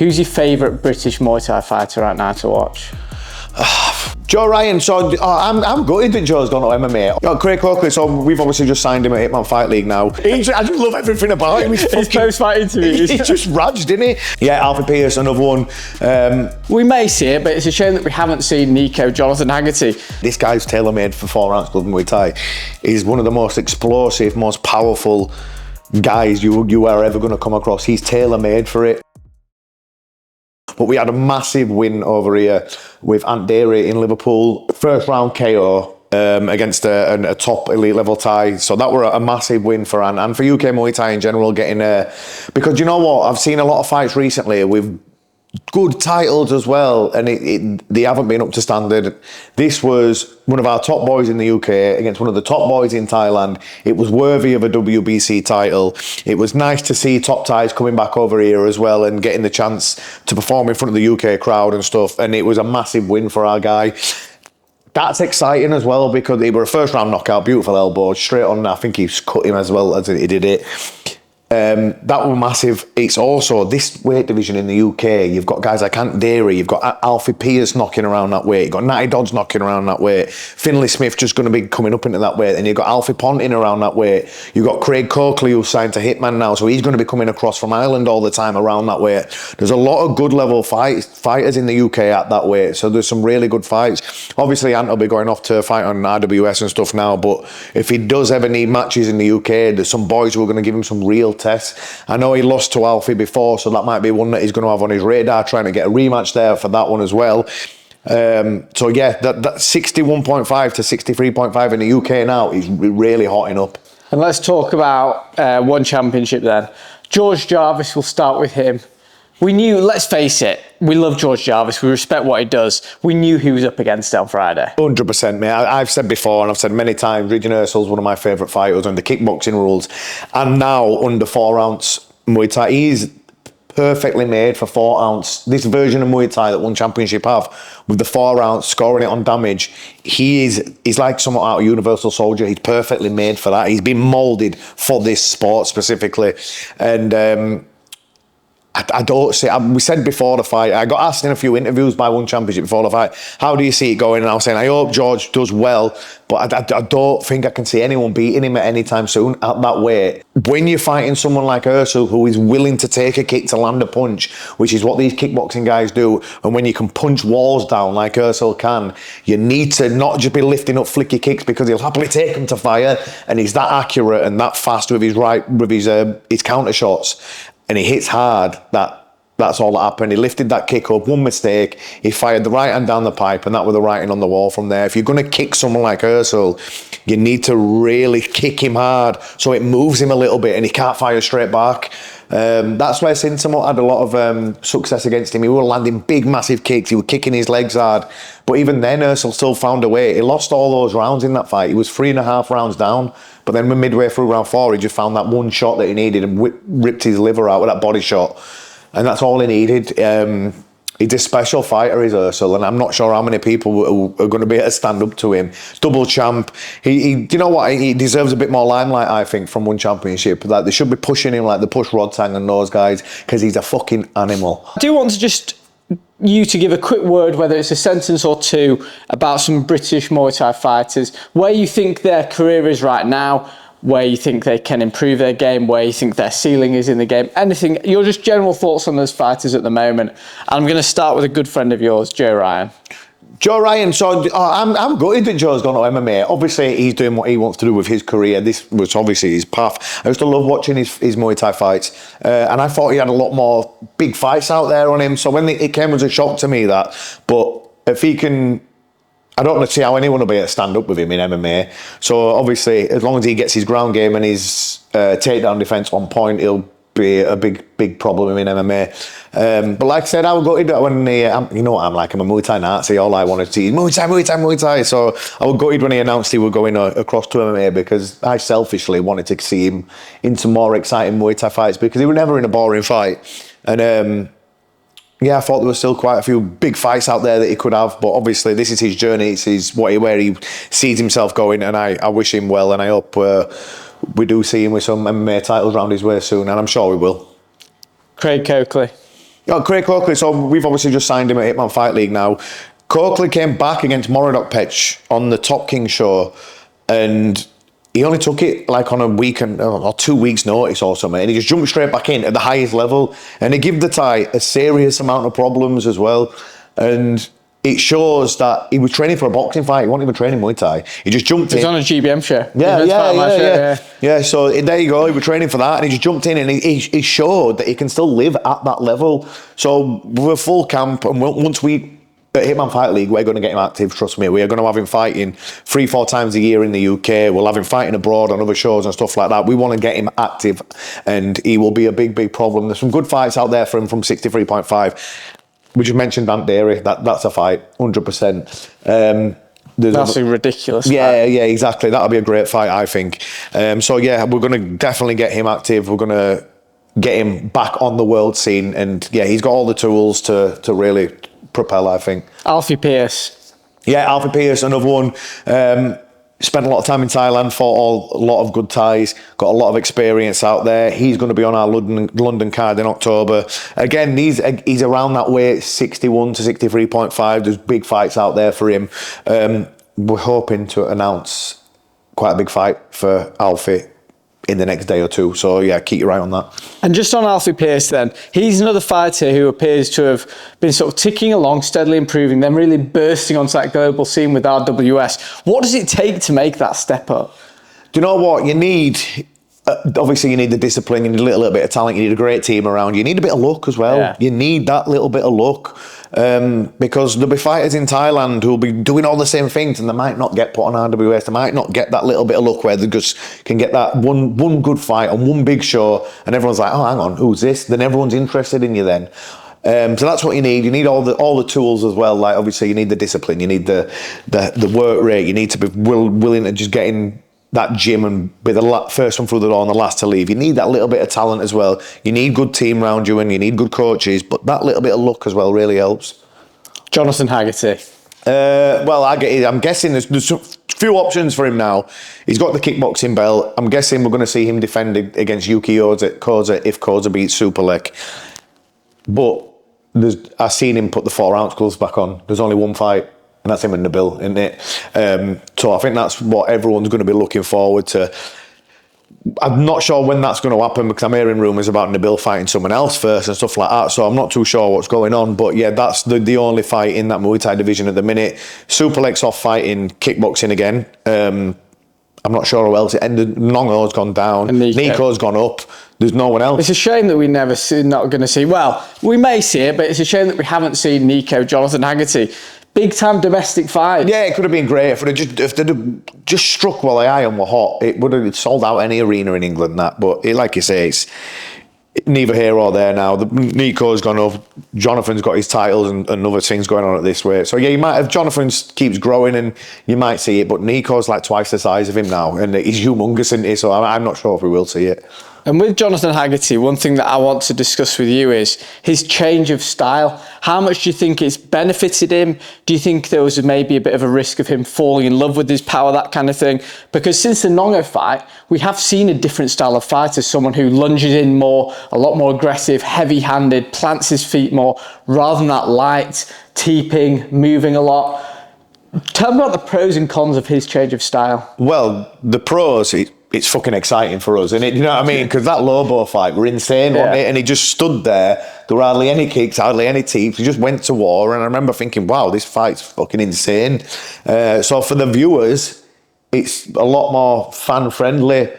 Who's your favourite British Muay Thai fighter right now to watch? Joe Ryan, so I'm gutted that Joe's gone to MMA. Craig Coakley, so we've obviously just signed him at Hitman Fight League now. I just love everything about him. His post-fight interviews. He's just raged, didn't he? Yeah, Alfie Pierce, another one. We may see it, but it's a shame that we haven't seen Nico Jonathan Haggerty. This guy's tailor-made for 4 ounce club Muay Thai. He's one of the most explosive, most powerful guys you are ever going to come across. He's tailor-made for it. But we had a massive win over here with Ant Dairy in Liverpool. First round KO against a top elite level Thai. So that were a massive win for Ant and for UK Muay Thai in general, getting because you know what, I've seen a lot of fights recently with good titles as well, and they haven't been up to standard. This was one of our top boys in the UK against one of the top boys in Thailand. It was worthy of a WBC title. It was nice to see top Thais coming back over here as well and getting the chance to perform in front of the UK crowd and stuff, and it was a massive win for our guy. That's exciting as well because they were a first round knockout, beautiful elbow, straight on. I think he's cut him as well as he did it. That was massive. It's also this weight division in the UK. You've got guys like Ant Dairy, you've got Alfie Pierce knocking around that weight, you've got Natty Dodds knocking around that weight, Finlay Smith just going to be coming up into that weight, and you've got Alfie Ponting around that weight. You've got Craig Coakley who's signed to Hitman now, so he's going to be coming across from Ireland all the time around that weight. There's a lot of good level fighters in the UK at that weight, so there's some really good fights. Obviously Ant will be going off to fight on RWS and stuff now, but if he does ever need matches in the UK, there's some boys who are going to give him some real tests. I know he lost to Alfie before, so that might be one that he's going to have on his radar, trying to get a rematch there for that one as well. So yeah, that 61.5 to 63.5 in the UK now is really hotting up. And let's talk about one championship then. George Jarvis, we'll start with him. We knew, let's face it, we love George Jarvis, we respect what he does. We knew he was up against it on Friday. 100%, mate. I've said before, and I've said many times, Region Ursul's one of my favourite fighters under kickboxing rules. And now, under 4 ounce Muay Thai, he's perfectly made for 4 ounce. This version of Muay Thai that One Championship have, with the 4 ounce, scoring it on damage, he's like somewhat out of Universal Soldier. He's perfectly made for that. He's been moulded for this sport specifically. And I don't see. We said before the fight, I got asked in a few interviews by One Championship before the fight, how do you see it going? And I was saying, I hope George does well, but I don't think I can see anyone beating him at any time soon at that weight. When you're fighting someone like Ursul, who is willing to take a kick to land a punch, which is what these kickboxing guys do, and when you can punch walls down like Ursul can, you need to not just be lifting up flicky kicks, because he'll happily take them to fire, and he's that accurate and that fast with his counter shots. And he hits hard, that's all that happened. He lifted that kick up, one mistake, he fired the right hand down the pipe, and that was the writing on the wall from there. If you're going to kick someone like Ursul, you need to really kick him hard so it moves him a little bit and he can't fire straight back. That's where Sintamot had a lot of success against him. He was landing big, massive kicks. He was kicking his legs hard. But even then, Ursul still found a way. He lost all those rounds in that fight. He was 3.5 rounds down. But then midway through round 4, he just found that one shot that he needed and ripped his liver out with that body shot. And that's all he needed. He's a special fighter, is Ursul, and I'm not sure how many people are going to be able to stand up to him. Double champ. You know what? He deserves a bit more limelight, I think, from One Championship. Like, they should be pushing him like they push Rodtang and those guys, because he's a fucking animal. I do want to just you to give a quick word, whether it's a sentence or two, about some British Muay Thai fighters, where you think their career is right now, where you think they can improve their game, where you think their ceiling is in the game, anything, your just general thoughts on those fighters at the moment. I'm going to start with a good friend of yours, Joe Ryan. Joe Ryan, so I'm gutted that Joe's gone to MMA. Obviously, he's doing what he wants to do with his career. This was obviously his path. I used to love watching his Muay Thai fights, and I thought he had a lot more big fights out there on him. So when it came as a shock to me that, but if he can, I don't see how anyone will be able to stand up with him in MMA. So obviously, as long as he gets his ground game and his takedown defense on point, he'll be a big problem in MMA. But like I said, I was gutted when you know what I'm like, I'm a Muay Thai Nazi. All I wanted to see is Muay Thai. So I was gutted when he announced he was going across to MMA, because I selfishly wanted to see him in some more exciting Muay Thai fights, because he was never in a boring fight. And yeah, I thought there was still quite a few big fights out there that he could have, but obviously this is his journey, it's where he sees himself going, and I wish him well, and I hope we do see him with some MMA titles round his way soon, and I'm sure we will. Craig Coakley. Oh, Craig Coakley. So we've obviously just signed him at Hitman Fight League now. Coakley came back against Moradok Pech on the Top King show, and he only took it like on a week or 2 weeks notice or something, and he just jumped straight back in at the highest level, and he gave the Thai a serious amount of problems as well. And it shows that he was training for a boxing fight. He wasn't even training Muay Thai. He just jumped in. He was on a GBM show. Yeah, so there you go. He was training for that, and he just jumped in, and he showed that he can still live at that level. So we're full camp, and once we at Hitman Fight League, we're going to get him active. Trust me, we are going to have him fighting 3-4 times a year in the UK. We'll have him fighting abroad on other shows and stuff like that. We want to get him active, and he will be a big problem. There's some good fights out there for him from 63.5. We just mentioned Ant Dairy. That's a fight, 100%. That's a ridiculous fight. Yeah, exactly. That'll be a great fight, I think. So yeah, we're going to definitely get him active. We're going to get him back on the world scene, and yeah, he's got all the tools to really propel, I think. Alfie Pierce. Yeah, Alfie Pierce, another one. Spent a lot of time in Thailand, fought a lot of good Thais, got a lot of experience out there. He's going to be on our London card in October. Again, he's around that weight, 61 to 63.5. There's big fights out there for him. We're hoping to announce quite a big fight for Alfie in the next day or two. So yeah, keep your eye on that. And just on Alfie Pierce then, he's another fighter who appears to have been sort of ticking along, steadily improving, then really bursting onto that global scene with RWS. What does it take to make that step up? Do you know what? You need, obviously you need the discipline, you need a little bit of talent, you need a great team around you, you need a bit of luck as well. Yeah. You need that little bit of luck. Because there'll be fighters in Thailand who'll be doing all the same things, and they might not get put on RWS. They might not get that little bit of luck where they just can get that one good fight on one big show, and everyone's like, oh, hang on, who's this? Then everyone's interested in you then. So that's what you need. You need all the tools as well. Like obviously you need the discipline, you need the work rate, you need to be willing to just get in that gym and be the first one through the door and the last to leave. You need that little bit of talent as well. You need good team around you, and you need good coaches, but that little bit of luck as well really helps. Jonathan Haggerty. Well, I'm guessing there's a few options for him now. He's got the kickboxing belt. I'm guessing we're going to see him defend against Yuki Koza if Koza beats Superlek. But I've seen him put the 4-ounce gloves back on. There's only one fight, and that's him and Nabil, isn't it? So I think that's what everyone's going to be looking forward to. I'm not sure when that's going to happen, because I'm hearing rumours about Nabil fighting someone else first and stuff like that, so I'm not too sure what's going on. But yeah, that's the only fight in that Muay Thai division at the minute. Superlek's off fighting kickboxing again. I'm not sure who else it ended. Nongo's gone down. Nico's gone up. There's no one else. It's a shame that we not going to see. Well, we may see it, but it's a shame that we haven't seen Nico, Jonathan Haggerty. Big time domestic fight. Yeah, it could have been great if they'd have just struck while the iron were hot. It would have sold out any arena in England. But like you say, it's neither here or there now. Nico's gone up. Jonathan's got his titles and other things going on at this weight. So yeah, you might have Jonathan keeps growing and you might see it, but Nico's like twice the size of him now, and he's humongous, isn't he? So I'm not sure if we will see it. And with Jonathan Haggerty, one thing that I want to discuss with you is his change of style. How much do you think it's benefited him? Do you think there was maybe a bit of a risk of him falling in love with his power, that kind of thing? Because since the Nongo fight, we have seen a different style of fighter, someone who lunges in more, a lot more aggressive, heavy-handed, plants his feet more, rather than that light, teeping, moving a lot. Tell me about the pros and cons of his change of style. Well, the pros, it's fucking exciting for us, isn't it? You know what I mean? Because that Lobo fight were insane, wasn't it? And he just stood there. There were hardly any kicks, hardly any teeps. He just went to war. And I remember thinking, wow, this fight's fucking insane. So for the viewers, it's a lot more fan-friendly.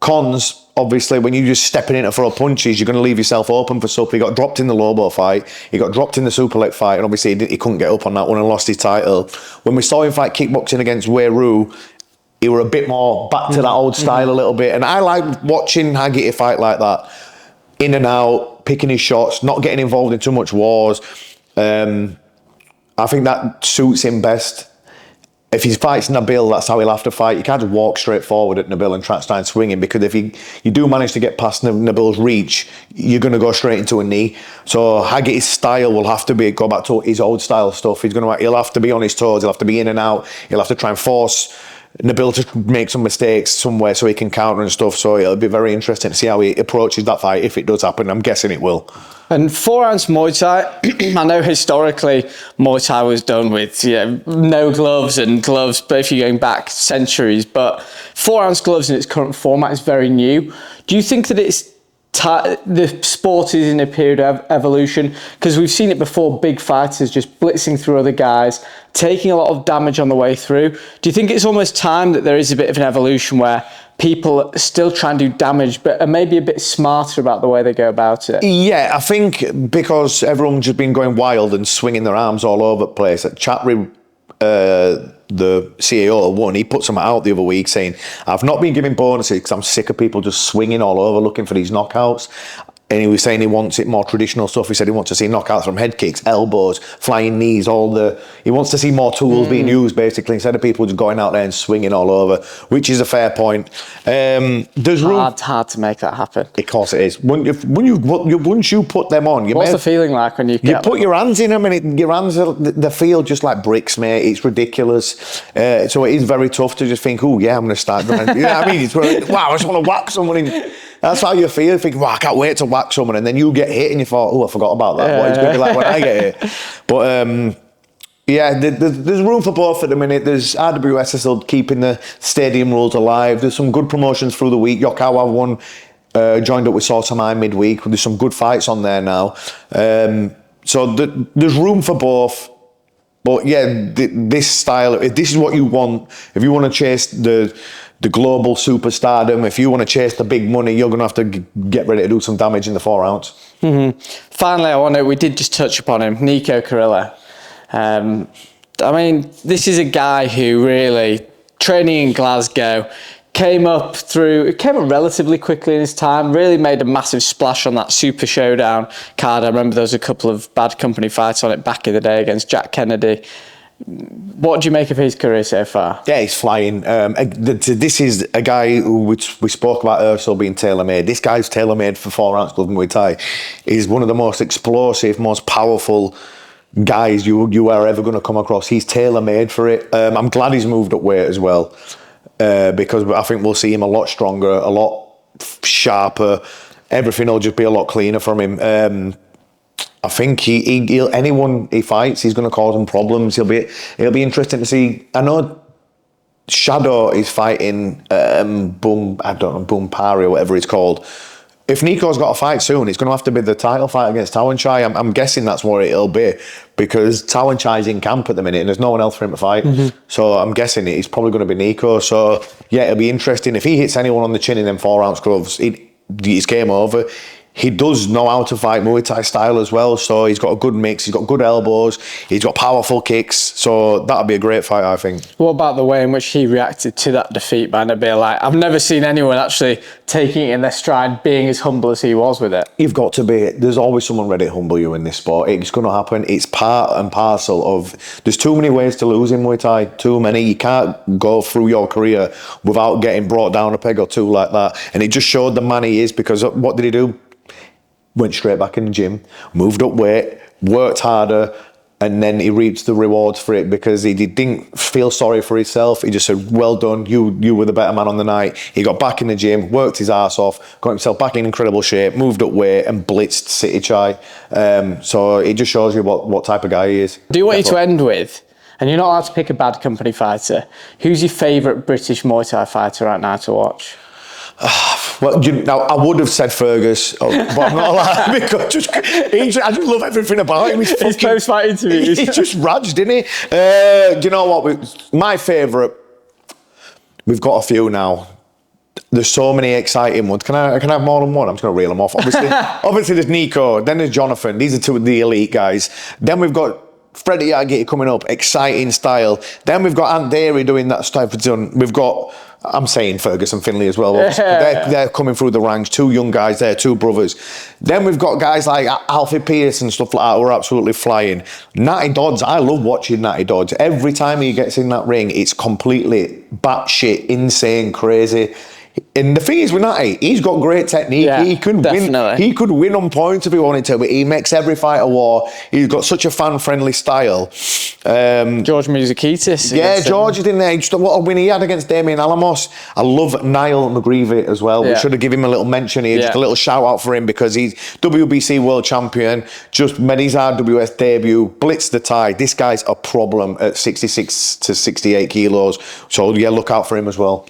Cons, obviously, when you're just stepping in to throw punches, you're going to leave yourself open for stuff. He got dropped in the Lobo fight. He got dropped in the Superlek fight. And obviously, he couldn't get up on that one and lost his title. When we saw him fight kickboxing against Wei Ru, he were a bit more back to that old style a little bit. And I like watching Haggerty fight like that. In and out, picking his shots, not getting involved in too much wars. I think that suits him best. If he fights Nabil, that's how he'll have to fight. You can't just walk straight forward at Nabil and try and swing him, because if you do manage to get past Nabil's reach, you're going to go straight into a knee. So Haggerty's style will have to go back to his old style stuff. He'll have to be on his toes. He'll have to be in and out. He'll have to try and force Nabil to make some mistakes somewhere so he can counter and stuff. So it'll be very interesting to see how he approaches that fight if it does happen. I'm guessing it will. And 4 ounce Muay Thai, I know historically Muay Thai was done with no gloves and gloves, but if you're going back centuries, but 4 ounce gloves in its current format is very new. Do you think that the sport is in a period of evolution? Because we've seen it before, big fighters just blitzing through other guys, taking a lot of damage on the way through. Do you think it's almost time that there is a bit of an evolution where people still try and do damage, but are maybe a bit smarter about the way they go about it? Yeah, I think because everyone's just been going wild and swinging their arms all over the place. Chatry, the CEO, one, he put something out the other week saying, I've not been giving bonuses because I'm sick of people just swinging all over looking for these knockouts. And he was saying he wants it more traditional stuff. He said he wants to see knockouts from head kicks, elbows, flying knees, he wants to see more tools being used, basically, instead of people just going out there and swinging all over, which is a fair point. There's hard to make that happen. Of course it is. Once you put them on, what's the feeling like when you put your hands in them, and your hands, they feel just like bricks, mate. It's ridiculous. So it is very tough to just think, oh yeah, I'm going to start doing it. You know what I mean? It's wow, I just want to whack someone in. That's how you feel. You think, wow, I can't wait to whack someone. And then you get hit and you thought, oh, I forgot about that. What it's going to be like when I get hit. But yeah, there's room for both at the minute. There's RWS still keeping the stadium rules alive. There's some good promotions through the week. Yokawa won, joined up with Sotamai midweek. There's some good fights on there now. So there's room for both. But yeah, this style, if this is what you want, if you want to chase the global superstardom, if you want to chase the big money, you're going to have to get ready to do some damage in the 4 ounce. Mm-hmm. Finally, we did just touch upon him, Nico Carrillo. I mean, this is a guy who really, training in Glasgow, came up relatively quickly in his time, really made a massive splash on that Super Showdown card. I remember there was a couple of Bad Company fights on it back in the day against Jack Kennedy. What do you make of his career so far? Yeah, he's flying. This is a guy who we spoke about also being tailor-made. This guy's tailor-made for 4 ounce glove Muay Thai. He's one of the most explosive, most powerful guys you are ever going to come across. He's tailor-made for it. I'm glad he's moved up weight as well, because I think we'll see him a lot stronger, a lot sharper. Everything will just be a lot cleaner from him. I think he'll anyone he fights, he's going to cause him problems. It'll be interesting to see. I know Shadow is fighting Boom Pari or whatever it's called. If Nico's got a fight soon, it's going to have to be the title fight against Tawanchai. I'm guessing that's what it'll be, because Tawanchai's in camp at the minute and there's no one else for him to fight. Mm-hmm. So I'm guessing it's probably going to be Nico. So yeah, it'll be interesting. If he hits anyone on the chin in them 4 ounce gloves, it's game over. He does know how to fight Muay Thai style as well, so he's got a good mix, he's got good elbows, he's got powerful kicks, so that'll be a great fight, I think. What about the way in which he reacted to that defeat by Nabil? I've never seen anyone actually taking it in their stride, being as humble as he was with it. You've got to be. There's always someone ready to humble you in this sport. It's going to happen. It's part and parcel of... There's too many ways to lose in Muay Thai, too many. You can't go through your career without getting brought down a peg or two like that. And it just showed the man he is, because what did he do? Went straight back in the gym, moved up weight, worked harder, and then he reaped the rewards for it, because he didn't feel sorry for himself. He just said, well done, you were the better man on the night. He got back in the gym, worked his ass off, got himself back in incredible shape, moved up weight and blitzed City Chai. So it just shows you what type of guy he is. I do want you to end with, and you're not allowed to pick a Bad Company fighter, who's your favourite British Muay Thai fighter right now to watch? Well, I would have said Fergus, but I'm not allowed, because I just love everything about him. His post-fight interviews. He's just raged, didn't he? Do you know what? My favourite, we've got a few now. There's so many exciting ones. Can I have more than one? I'm just going to reel them off. Obviously there's Nico, then there's Jonathan. These are two of the elite guys. Then we've got Freddie Haggerty coming up, exciting style. Then we've got Ant Dairy doing that stuff. We've got... I'm saying Fergus and Finlay as well. They're coming through the ranks. 2 young guys there, 2 brothers. Then we've got guys like Alfie Pierce and stuff like that who are absolutely flying. Natty Dodds, I love watching Natty Dodds. Every time he gets in that ring, it's completely batshit, insane, crazy. And the thing is with Natty, he's got great technique. Yeah, He could definitely. win. He could win on points if he wanted to, but he makes every fight a war. He's got such a fan-friendly style. George Muzakitis. Yeah, George is in there. Just what a win he had against Damien Alamos. I love Niall McGreevy as well. We Yeah. should have given him a little mention here, just a little shout out for him because he's WBC world champion. Just made his RWS debut, blitzed the tie. This guy's a problem at 66 to 68 kilos. So yeah, look out for him as well.